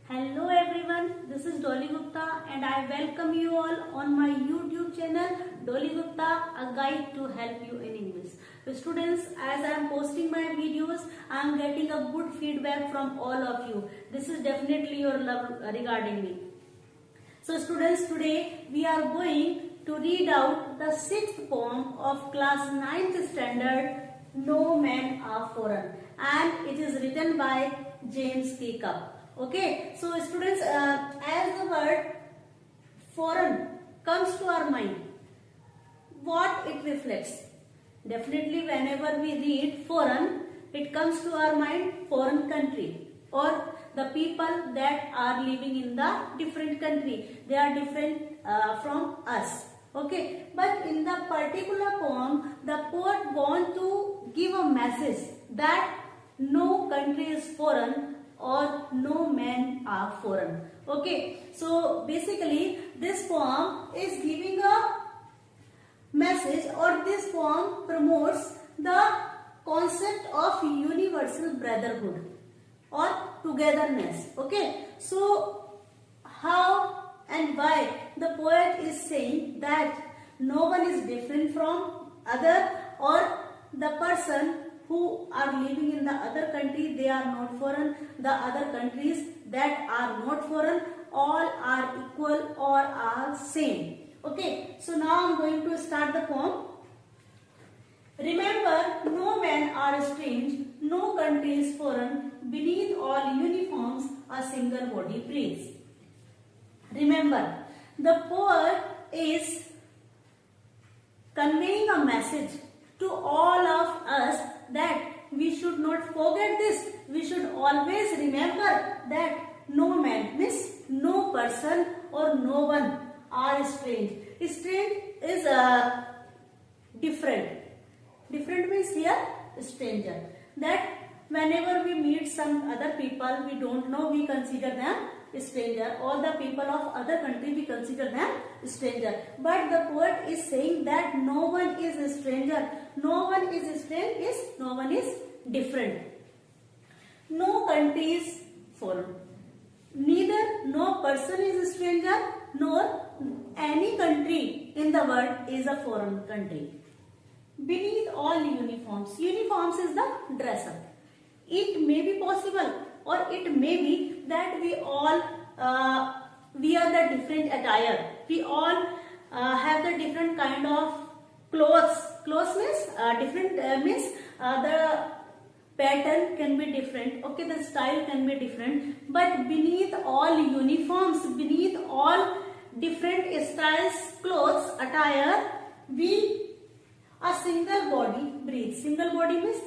Hello everyone, this is Dolly Gupta and I welcome you all on my YouTube channel Dolly Gupta, a guide to help you in English. So students, as I am posting my videos, I am getting a good feedback from all of you. This is definitely your love regarding me. So students, today we are going to read out the 6th poem of class 9th standard, No Men Are Foreign, and it is written by James K. Cup. Okay, so students, as the word foreign comes to our mind, what it reflects? Definitely whenever we read foreign, it comes to our mind foreign country or the people that are living in the different country. They are different from us. Okay, but in the particular poem, the poet want to give a message that no country is foreign or no men are foreign. Okay, so basically this poem is giving a message, or this poem promotes the concept of universal brotherhood or togetherness. Okay, so how and why the poet is saying that no one is different from other, or the person who are living in the other country, they are not foreign, the other countries that are not foreign, all are equal or are same. Okay, so now I am going to start the poem. Remember, no men are strange, no country is foreign, beneath all uniforms a single body breathes. Remember, the poet is conveying a message to all of us that we should not forget this. We should always remember that no man means no person or no one are strange. Strange is different. Different means here stranger. That whenever we meet some other people we don't know, we consider them stranger. All the people of other country, we consider them stranger. But the poet is saying that no one is a stranger. No one is strange is no one is different. No country is foreign. Neither no person is a stranger nor any country in the world is a foreign country. Beneath all uniforms. Uniforms is the dress up. It may be possible or it may be that we all wear the different attire. We all have the different kind of clothes. Clothes means different means the pattern can be different. Okay, the style can be different. But beneath all uniforms, beneath all different styles, clothes, attire, a single body breathes. Single body means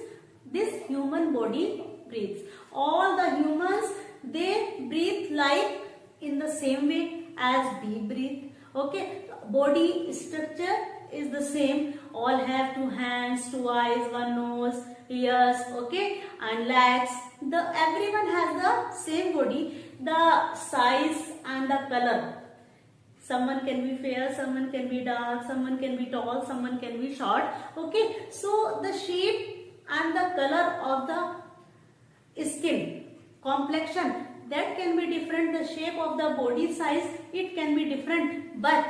this human body breathes. All the humans, they breathe like in the same way as we breathe. Okay, body structure is the same. All have two hands, two eyes, one nose, ears, okay, and legs. Everyone has the same body. The size and the color. Someone can be fair, someone can be dark, someone can be tall, someone can be short. Okay, so the shape and the color of the skin, complexion, that can be different. The shape of the body size, it can be different, but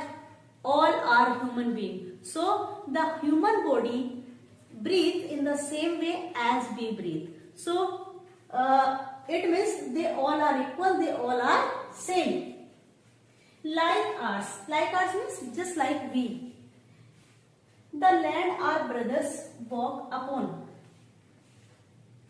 all are human beings. So the human body breathes in the same way as we breathe. So it means they all are equal, they all are same. Like ours means just like we. The land our brothers walk upon.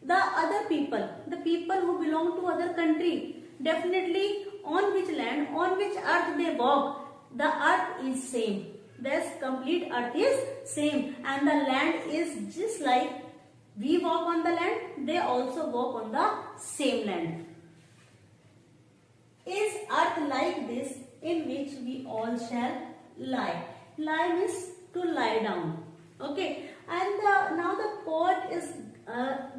The other people, the people who belong to other country, definitely on which land, on which earth they walk, the earth is same. This complete earth is same, and the land is just like we walk on the land, they also walk on the same land. Is earth like this in which we all shall lie? Lie means to lie down. Okay, and now the poet is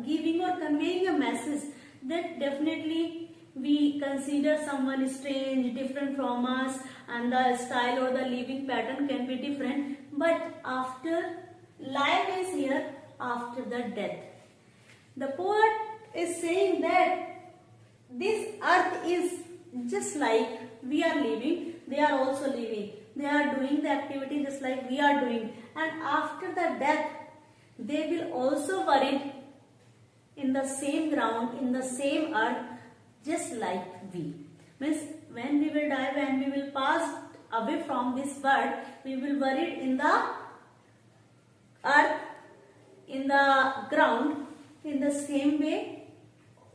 giving or conveying a message that definitely we consider someone strange, different from us, and the style or the living pattern can be different. But after life is here, after the death, the poet is saying that this earth is just like we are living, they are also living. They are doing the activity just like we are doing, and after the death they will also buried in the same ground, in the same earth, just like we. Means when we will die, when we will pass away from this world, we will buried in the earth, in the ground. In the same way,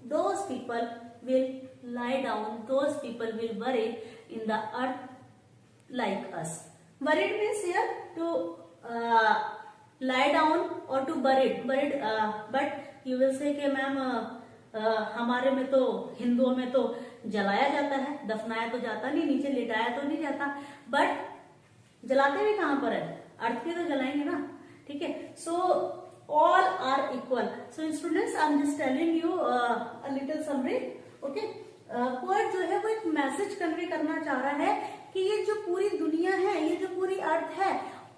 those people will lie down, those people will bury in the earth like us. Buried means here to lie down or to buried. But you will say कि ma'am हमारे में तो, हिंदुओं में तो जलाया जाता है, दफनाया तो जाता नहीं, नीचे लिटाया तो नहीं जाता. बट जलाते भी कहाँ पर है? अर्थ पे तो जलाएंगे ना. ठीक है. सो all are equal. So students, I'm just telling you a little summary. Okay. Poet जो है वो एक मैसेज कन्वे करना चाह रहा है कि ये जो पूरी दुनिया है, ये जो पूरी अर्थ है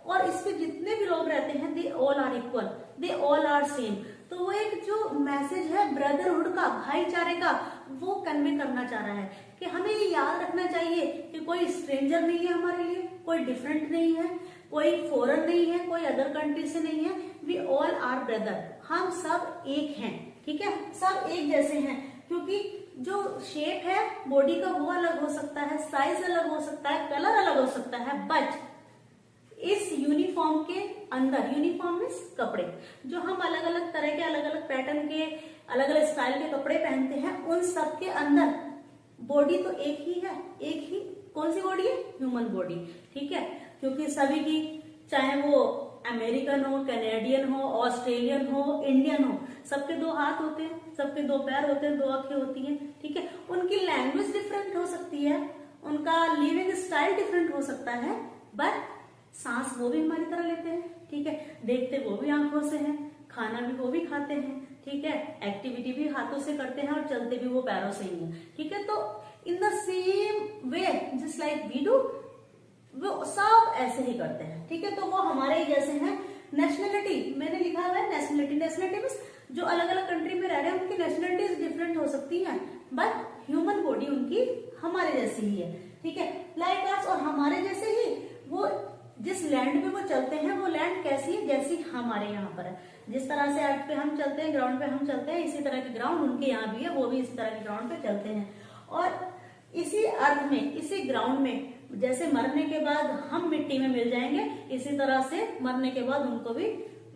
और इस पे जितने भी लोग रहते हैं, they all are equal, they all are same. तो वो एक जो मैसेज है ब्रदरहुड का, भाईचारे का, वो कन्वे करना चाह रहा है कि हमें ये याद रखना चाहिए कि कोई स्ट्रेंजर नहीं है हमारे लिए, कोई डिफरेंट नहीं है, कोई फॉरेन नहीं है, कोई अदर कंट्री से नहीं है. We all are brother. हम सब एक हैं. ठीक है. सब एक जैसे हैं, क्योंकि जो शेप है बॉडी का वो अलग हो सकता है, साइज अलग हो सकता है, कलर अलग हो सकता है, बट इस यूनिफॉर्म के अंदर, यूनिफॉर्म मीन्स कपड़े, जो हम अलग अलग तरह के, अलग अलग पैटर्न के, अलग अलग स्टाइल के कपड़े पहनते हैं, उन सब के अंदर बॉडी तो एक ही है. एक ही कौन सी बॉडी है? Human body. ठीक है. क्योंकि सभी की, चाहे वो अमेरिकन हो, कैनेडियन हो, ऑस्ट्रेलियन हो, इंडियन हो, सबके दो हाथ होते हैं, सबके दो पैर होते हैं, दो आंखें होती हैं. ठीक है. उनकी लैंग्वेज डिफरेंट हो सकती है, उनका लिविंग स्टाइल डिफरेंट हो सकता है, बट सांस वो भी हमारी तरह लेते हैं. ठीक है. देखते वो भी आंखों से हैं, खाना भी वो भी खाते हैं. ठीक है. एक्टिविटी भी हाथों से करते हैं और चलते भी वो पैरों से ही हैं. ठीक है. तो in the same way just like we do, वो सब ऐसे ही करते हैं. ठीक है. तो वो हमारे ही जैसे हैं. नेशनलिटी मैंने लिखा हुआ है, नेशनलिटी. नेशनलिटी मीन्स जो अलग अलग कंट्री में रह रहे हैं उनकी नेशनलिटीज डिफरेंट हो सकती हैं, बट ह्यूमन बॉडी उनकी हमारे जैसी ही है. ठीक है. लाइक अस, और हमारे जैसे ही वो जिस लैंड पे वो चलते हैं, वो लैंड कैसी है? जैसी हमारे यहाँ पर है. जिस तरह से अर्थ पे हम चलते हैं, ग्राउंड पे हम चलते हैं, इसी तरह के ग्राउंड उनके यहाँ भी है, वो भी इसी तरह के ग्राउंड पे चलते हैं. और इसी अर्थ में, इसी ग्राउंड में, जैसे मरने के बाद हम मिट्टी में मिल जाएंगे, इसी तरह से मरने के बाद उनको भी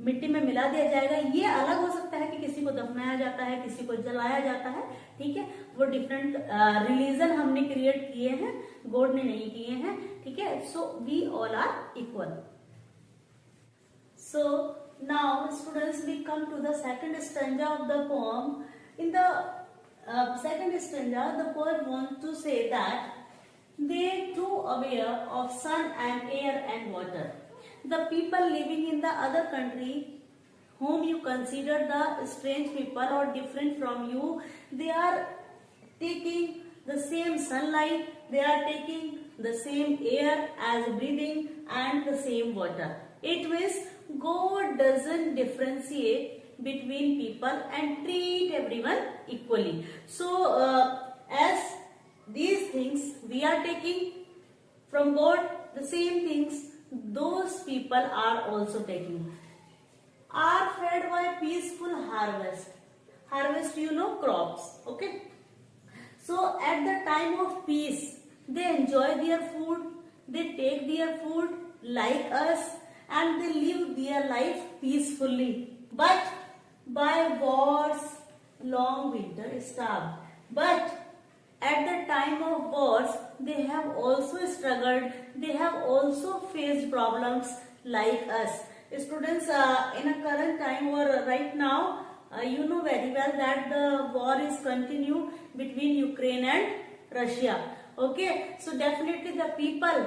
मिट्टी में मिला दिया जाएगा. ये अलग हो सकता है कि किसी को दफनाया जाता है, किसी को जलाया जाता है. ठीक है. वो डिफरेंट रिलीजन हमने क्रिएट किए हैं, गॉड ने नहीं किए हैं. ठीक है. So we all are equal. So now students, we come to the second stanza of the poem. In the second stanza, the poet wants to say that they too aware of sun and air and water. The people living in the other country, whom you consider the strange people or different from you, they are taking the same sunlight, they are taking the same air as breathing and the same water. It means God doesn't differentiate between people and treat everyone equally. So as these things we are taking from God, the same things those people are also taking, are fed by peaceful harvest. Harvest, you know, crops. Okay. So at the time of peace, they enjoy their food, they take their food like us, and they live their life peacefully. But by wars, long winter starve. But at the time of wars, they have also struggled, they have also faced problems like us. Students, in a current time or right now, you know very well that the war is continue between Ukraine and Russia. Okay. So definitely the people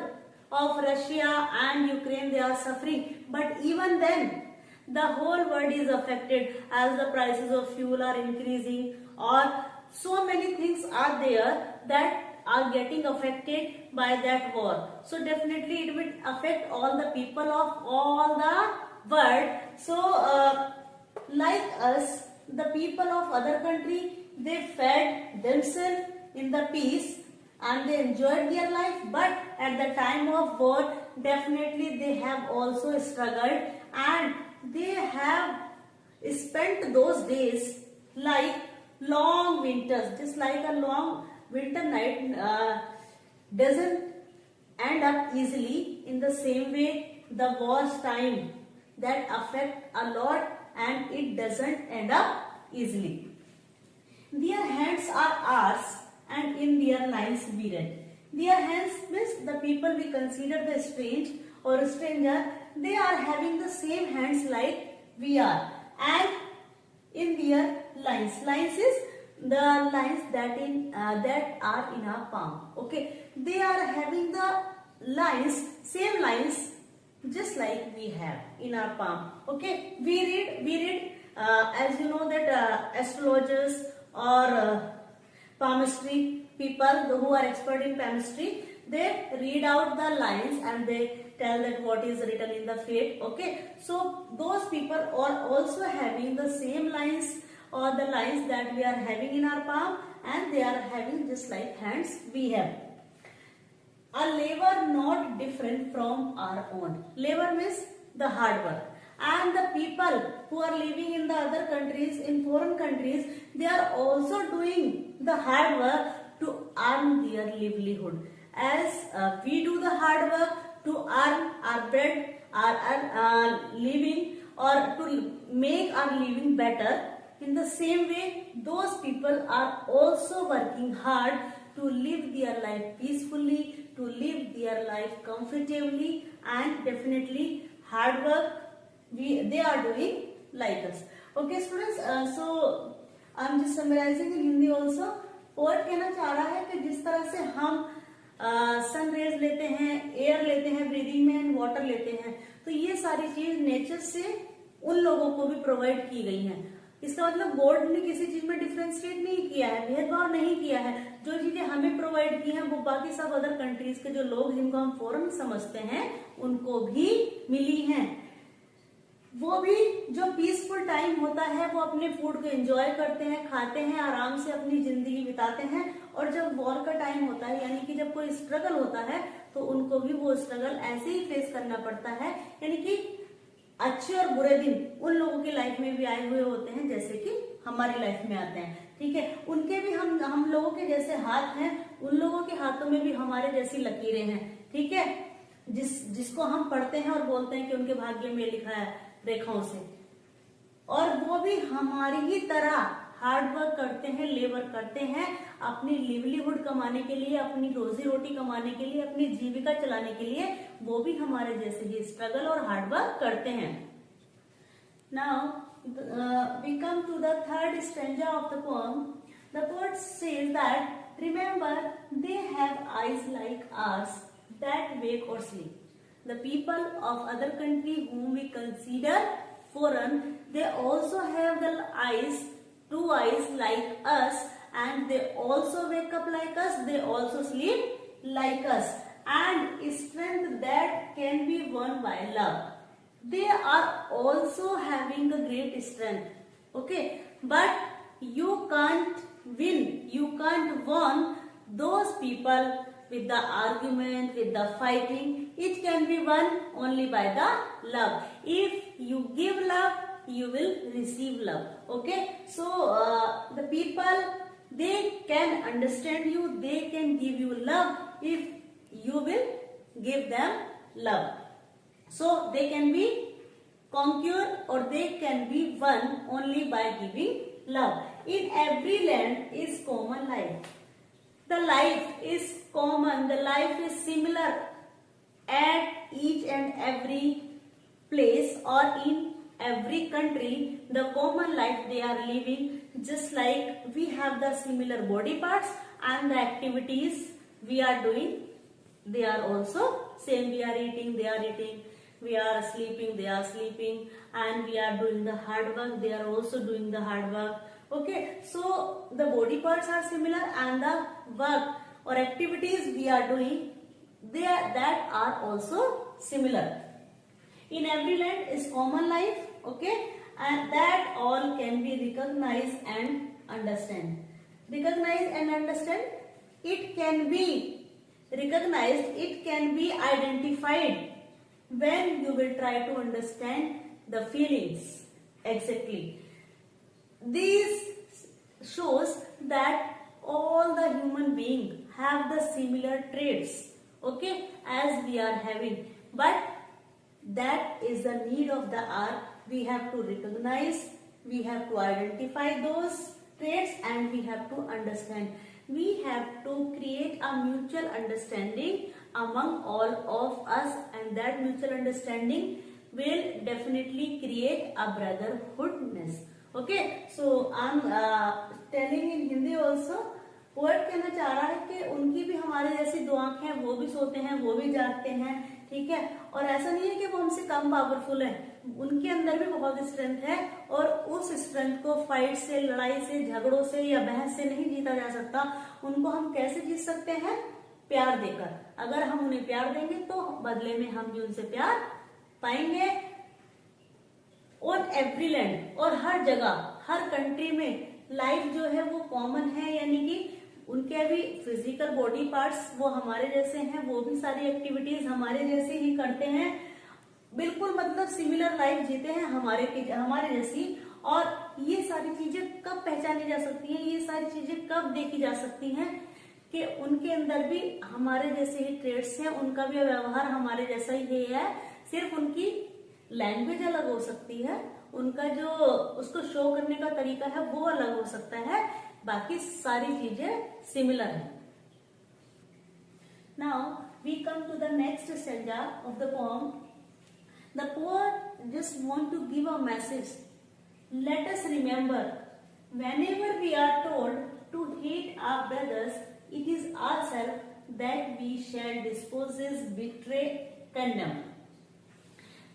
of Russia and Ukraine, they are suffering. But even then, the whole world is affected as the prices of fuel are increasing, or so many things are there that are getting affected by that war. So definitely it will affect all the people of all the world. So like us, the people of other country, they fed themselves in the peace, and they enjoyed their life, but at the time of war, definitely they have also struggled, and they have spent those days like long winters, just like a long winter night doesn't end up easily. In the same way, the war's time that affect a lot, and it doesn't end up easily. Their hands are ours, and in their lines we read. Their hands means the people we consider the strange or a stranger, they are having the same hands like we are, and in their lines. Lines is the lines that are in our palm. Okay, they are having the lines, same lines, just like we have in our palm. Okay, we read. As you know that astrologers or palmistry people who are expert in palmistry, they read out the lines and they tell that what is written in the fate. Okay, so those people are also having the same lines or the lines that we are having in our palm, and they are having just like hands we have. A labor not different from our own. Labor means the hard work. And the people who are living in the other countries, in foreign countries, they are also doing the hard work to earn their livelihood. As we do the hard work to earn our bread, our living, or to make our living better, in the same way, those people are also working hard to live their life peacefully, to live their life comfortably, and definitely hard work they are doing like us. Okay students, so I'm just summarizing in Hindi also. Poet कहना चाह रहा है कि जिस तरह से हम sun rays लेते हैं, एयर लेते हैं ब्रीदिंग में, एंड वाटर लेते हैं, तो ये सारी चीज नेचर से उन लोगों को भी प्रोवाइड की गई हैं. इसका मतलब गॉड ने किसी चीज में डिफ्रेंशिएट नहीं किया है, भेदभाव नहीं किया है. जो चीजें हमें प्रोवाइड की हैं वो बाकी सब अदर कंट्रीज के जो लोग जिनको हम फॉरेन समझते हैं उनको भी मिली हैं. वो भी जो पीसफुल टाइम होता है वो अपने फूड को एंजॉय करते हैं, खाते हैं, आराम से अपनी जिंदगी बिताते हैं. और जब वॉर का टाइम होता है, यानी कि जब कोई स्ट्रगल होता है, तो उनको भी वो स्ट्रगल ऐसे ही फेस करना पड़ता है. यानी कि अच्छे और बुरे दिन उन लोगों की लाइफ में भी आए हुए होते हैं जैसे कि हमारी लाइफ में आते हैं. ठीक है, उनके भी हम लोगों के जैसे हाथ हैं, उन लोगों के हाथों में भी हमारे जैसी लकीरें हैं. ठीक है, जिसको हम पढ़ते हैं और बोलते हैं कि उनके भाग्य में लिखा है रेखाओं से, और वो भी हमारी ही तरह हार्ड वर्क करते हैं, लेबर करते हैं अपनी लिवलीहुड कमाने के लिए, अपनी रोजी रोटी कमाने के लिए, अपनी जीविका चलाने के लिए. वो भी हमारे जैसे ही स्ट्रगल और हार्ड वर्क करते हैं. Now we come to the third stanza of the poem. The poet says that remember they have eyes like ours that wake or sleep. The people of other country whom we consider foreign, they also have the eyes, two eyes like us, and they also wake up like us, they also sleep like us, and strength that can be won by love. They are also having a great strength. Okay, but you can't win, you can't win those people with the argument, with the fighting. It can be won only by the love. If you give love, you will receive love. Okay, so the people, they can understand you, they can give you love if you will give them love. So they can be conquered or they can be won only by giving love. In every land is common life. The life is common, the life is similar at each and every place or in every country. The common life they are living, just like we have the similar body parts, and the activities we are doing, they are also same. We are eating, they are eating, we are sleeping, they are sleeping, and we are doing the hard work, they are also doing the hard work. Okay, so the body parts are similar, and the work or activities we are doing, that are also similar. In every land is common life. Okay, and that all can be recognized and understand. Recognize and understand. it can be recognized, it can be identified when you will try to understand the feelings exactly. This shows that all the human beings have the similar traits, okay, as we are having, but that is the need of the hour. We have to recognize, we have to identify those traits, and we have to understand. We have to create a mutual understanding among all of us, and that mutual understanding will definitely create a brotherhoodness. Okay, so I'm telling in Hindi also. Poet कहना चाह रहा है कि उनकी भी हमारे जैसी दो आंखें हैं, वो भी सोते हैं, वो भी जागते हैं, ठीक है, और ऐसा नहीं है कि वो हमसे कम पावरफुल है, उनके अंदर भी बहुत स्ट्रेंथ है, और उस स्ट्रेंथ को फाइट से, लड़ाई से, झगड़ों से या बहस से नहीं जीता जा सकता। उनको हम कैसे जीत सकते हैं? प्यार देकर। अगर हम उन्हें प्यार देंगे तो बदले में हम भी उनसे प्यार पाएंगे। ऑन एवरी लैंड, और हर जगह, हर कंट्री में लाइफ जो है वो कॉमन है, यानी कि उनके भी फिजिकल बॉडी पार्ट्स वो हमारे जैसे हैं, वो भी सारी एक्टिविटीज हमारे जैसे ही करते हैं, बिल्कुल मतलब सिमिलर लाइफ जीते हैं हमारे जैसी। और ये सारी चीजें कब पहचानी जा सकती हैं, ये सारी चीजें कब देखी जा सकती हैं कि उनके अंदर भी हमारे जैसे ही ट्रेड्स हैं, उनका भी व्यवहार हमारे जैसा ही है, सिर्फ उनकी लैंग्वेज अलग हो सकती है, उनका जो उसको शो करने का तरीका है वो अलग हो सकता है, बाकी सारी चीजें सिमिलर है। Now we come to the next stanza of the poem. The poet just want to give a message. Let us remember whenever we are told to hate our brothers, it is ourselves that we shall disposes, betray, condemn.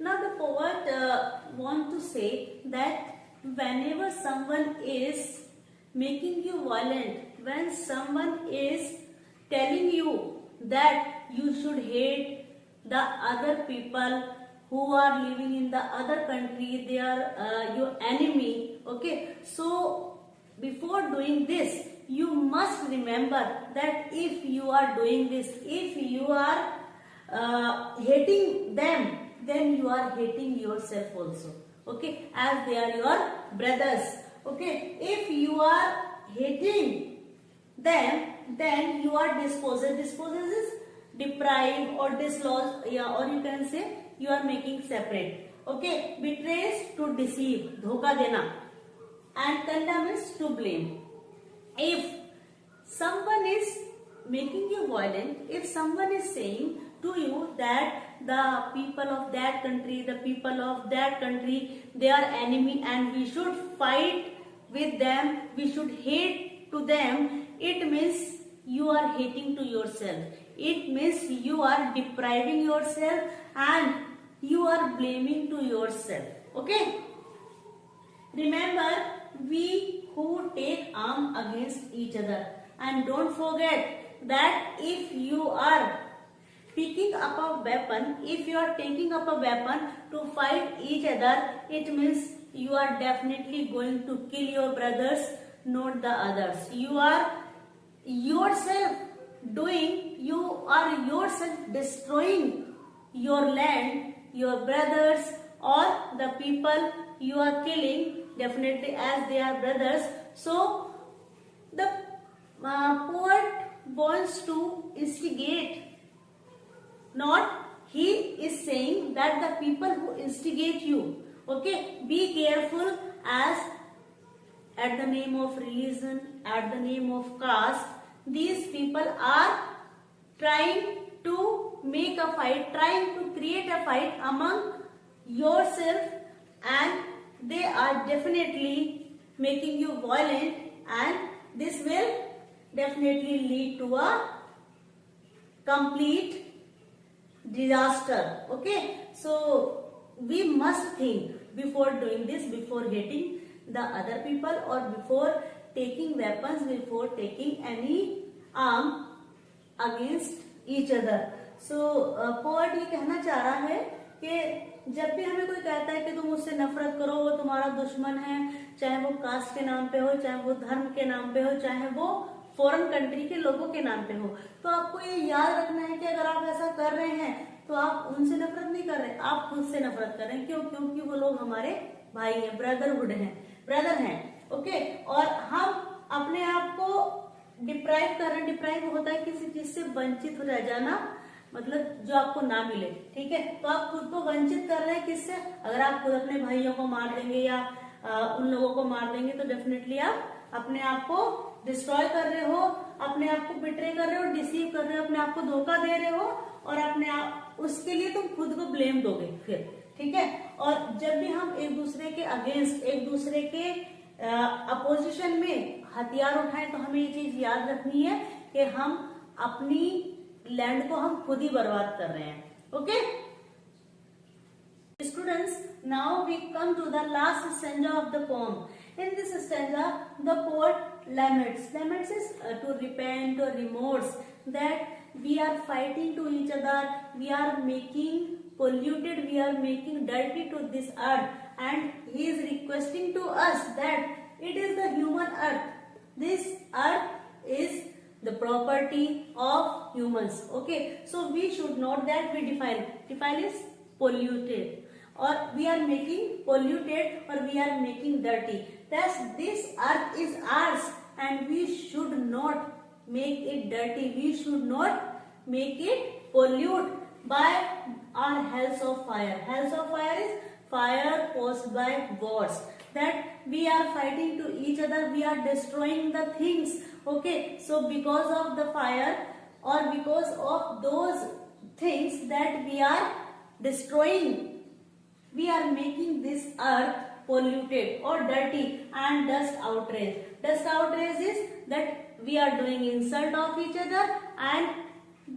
Now the poet want to say that whenever someone is making you violent, when someone is telling you that you should hate the other people who are living in the other country, they are your enemy, okay, so before doing this you must remember that if you are doing this, if you are hating them, then you are hating yourself also, okay, as they are your brothers, okay. If you are hating them, then you are disposes is deprive or dislodge, yeah, or you can say you are making separate, okay. Betrays to deceive, धोखा देना, and condemn is to blame. If someone is making you violent, if someone is saying to you that the people of that country, the people of that country, they are enemy and we should fight with them, we should hate to them, it means you are hating to yourself. It means you are depriving yourself and you are blaming to yourself, okay. Remember, we who take arm against each other, and don't forget that if you are picking up a weapon, if you are taking up a weapon to fight each other, it means you are definitely going to kill your brothers, not the others. You are yourself destroying your land, your brothers, or the people you are killing, definitely as they are brothers. So the poet wants to instigate, not he is saying that the people who instigate you, okay, be careful, as at the name of religion, at the name of caste, these people are trying to make a fight, trying to create a fight among yourself, and they are definitely making you violent, and this will definitely lead to a complete disaster, okay. So we must think before doing this, before hating the other people, or before taking weapons, before taking any arm against each other. So poet ये कहना चाह रहा है कि जब भी हमें कोई कहता है कि तुम उससे नफरत करो, वो तुम्हारा दुश्मन है, चाहे वो कास्ट के नाम पे हो, चाहे वो धर्म के नाम पे हो, चाहे वो फॉरेन कंट्री के लोगों के नाम पे हो। तो आपको ये याद रखना है कि अगर आप ऐसा कर रहे हैं तो आप उनसे नफरत नहीं कर रहे, आप खुद से नफरत कर रहे हैं। क्यों? क्योंकि वो लोग हमारे भाई हैं, ब्रदर हैं। ओके, और हम अपने आप को डिप्राइव कर रहे हैं। डिप्राइव होता है किसी चीज से वंचित हो रह जाना, मतलब जो आपको ना मिले, ठीक है। तो आप खुद को वंचित कर रहे हैं किससे? अगर आप खुद अपने भाइयों को मार देंगे या उन लोगों को मार देंगे तो डेफिनेटली आप अपने आप को डिस्ट्रॉय कर रहे हो, अपने आप को बिट्रे कर रहे हो, डिसीव कर रहे हो, अपने आप को धोखा दे रहे हो, और अपने आप उसके लिए तुम खुद को ब्लेम दोगे फिर, ठीक है। और जब भी हम एक दूसरे के अगेंस्ट, एक दूसरे के अपोजिशन में हथियार उठाएं तो हमें ये चीज याद रखनी है कि हम अपनी लैंड को हम खुद ही बर्बाद कर रहे हैं। Okay students, now we come to the last stanza of the poem. In this stanza the poet laments is to repent or remorse that we are fighting to each other, we are making polluted, we are making dirty to this earth, and he is requesting to us that it is the human earth, this earth is the property of humans. Okay, so we should not that we defile is polluted, or we are making polluted, or we are making dirty. Thus this earth is ours and we should not make it dirty, we should not make it pollute by our hells of fire. Hells of fire is fire caused by gods, that we are fighting to each other, we are destroying the things. Okay, so because of the fire or because of those things that we are destroying, we are making this earth polluted or dirty. And dust outrage. Dust outrage is that we are doing insult of each other, and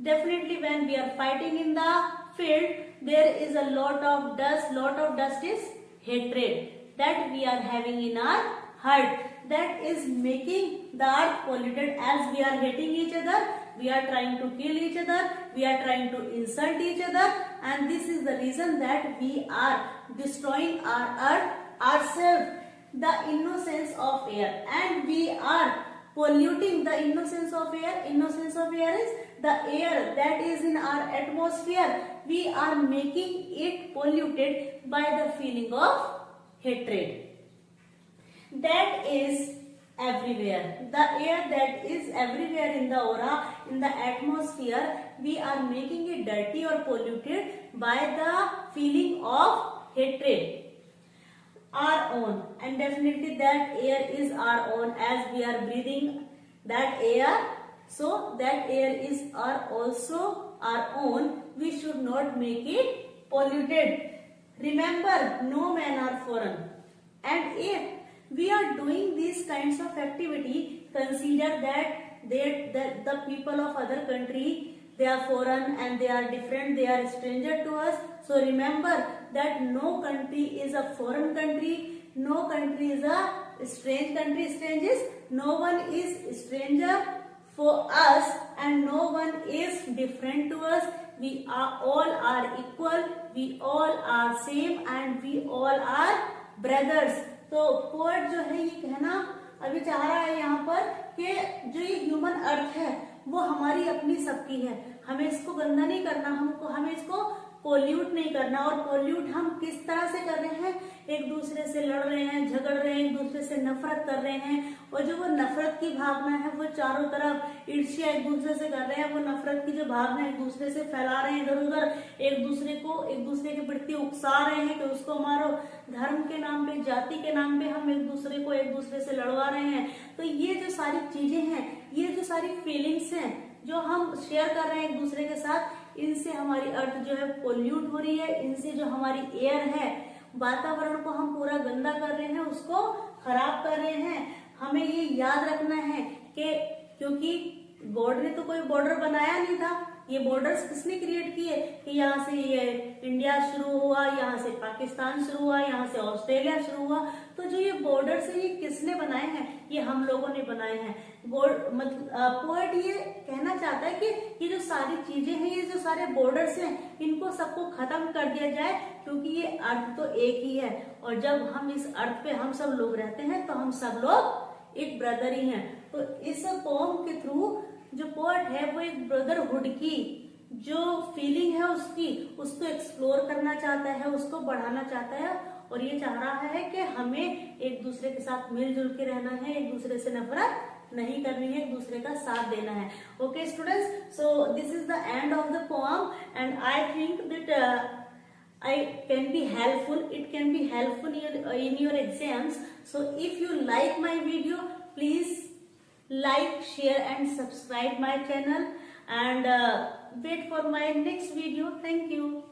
definitely when we are fighting in the field, there is a lot of dust. Lot of dust is hatred that we are having in our heart, that is making the earth polluted. As we are hating each other, we are trying to kill each other, we are trying to insult each other, and this is the reason that we are destroying our earth, ourselves, the innocence of air, and we are polluting the innocence of air. Innocence of air is the air that is in our atmosphere. We are making it polluted by the feeling of hatred that is everywhere. The air that is everywhere in the aura, in the atmosphere, we are making it dirty or polluted by the feeling of hatred, our own. And definitely that air is our own, as we are breathing that air, so that air is also our own. We should not make it polluted. Remember, no man are foreign, and if we are doing these kinds of activity, consider that the people of other country, they are foreign and they are different, they are stranger to us. So remember that no country is a foreign country, no country is a strange country. Strange is no one is stranger for us and no one is different to us. We are all are equal, we all are same, and we all are brothers. तो poet जो है ये कहना अभी चाह रहा है यहाँ पर कि जो ये ह्यूमन अर्थ है वो हमारी अपनी सबकी है, हमें इसको गंदा नहीं करना, हमें इसको पोल्यूट नहीं करना। और पोल्यूट हम किस तरह से कर रहे हैं? एक दूसरे से लड़ रहे हैं, झगड़ रहे हैं, एक दूसरे से नफरत कर रहे हैं, और जो वो नफरत की भावना है वो चारों तरफ ईर्ष्या एक दूसरे से कर रहे हैं, वो नफरत की जो भावना एक दूसरे से फैला रहे हैं इधर उधर, एक दूसरे के प्रति उकसा रहे हैं कि उसको मारो। धर्म के नाम पे, जाति के नाम पे हम एक दूसरे से लड़वा रहे हैं। तो ये जो सारी चीजें हैं, ये जो सारी फीलिंग्स हैं जो हम शेयर कर रहे हैं एक दूसरे के साथ, इनसे हमारी अर्थ जो है पोल्यूट हो रही है, इनसे जो हमारी एयर है, वातावरण को हम पूरा गंदा कर रहे हैं, उसको खराब कर रहे हैं। हमें ये याद रखना है कि क्योंकि गॉड ने तो कोई बॉर्डर बनाया नहीं था, ये बॉर्डर्स किसने क्रिएट किए कि यहाँ से ये इंडिया शुरू हुआ, यहाँ से पाकिस्तान शुरू हुआ, यहाँ से ऑस्ट्रेलिया शुरू हुआ। तो जो ये बॉर्डर्स है ये किसने बनाए हैं? ये हम लोगों ने बनाए हैं। पोएट ये कहना चाहता है कि ये जो सारी चीजें हैं, ये जो सारे बॉर्डर्स हैं, इनको सबको खत्म कर दिया जाए, क्योंकि ये अर्थ तो एक ही है, और जब हम इस अर्थ पे हम सब लोग रहते हैं तो हम सब लोग एक ब्रदर ही है। तो इस पोम के थ्रू जो पोएट है वो एक ब्रदरहुड की जो फीलिंग है उसको एक्सप्लोर करना चाहता है, उसको बढ़ाना चाहता है, और ये चाह रहा है कि हमें एक दूसरे के साथ मिलजुल के रहना है, एक दूसरे से नफरत नहीं करनी है, एक दूसरे का साथ देना है। Okay students, so this is the end of the poem and I think that I can be helpful. It can be helpful in your exams. So if you like my video, please like, share and subscribe my channel and wait for my next video. Thank you.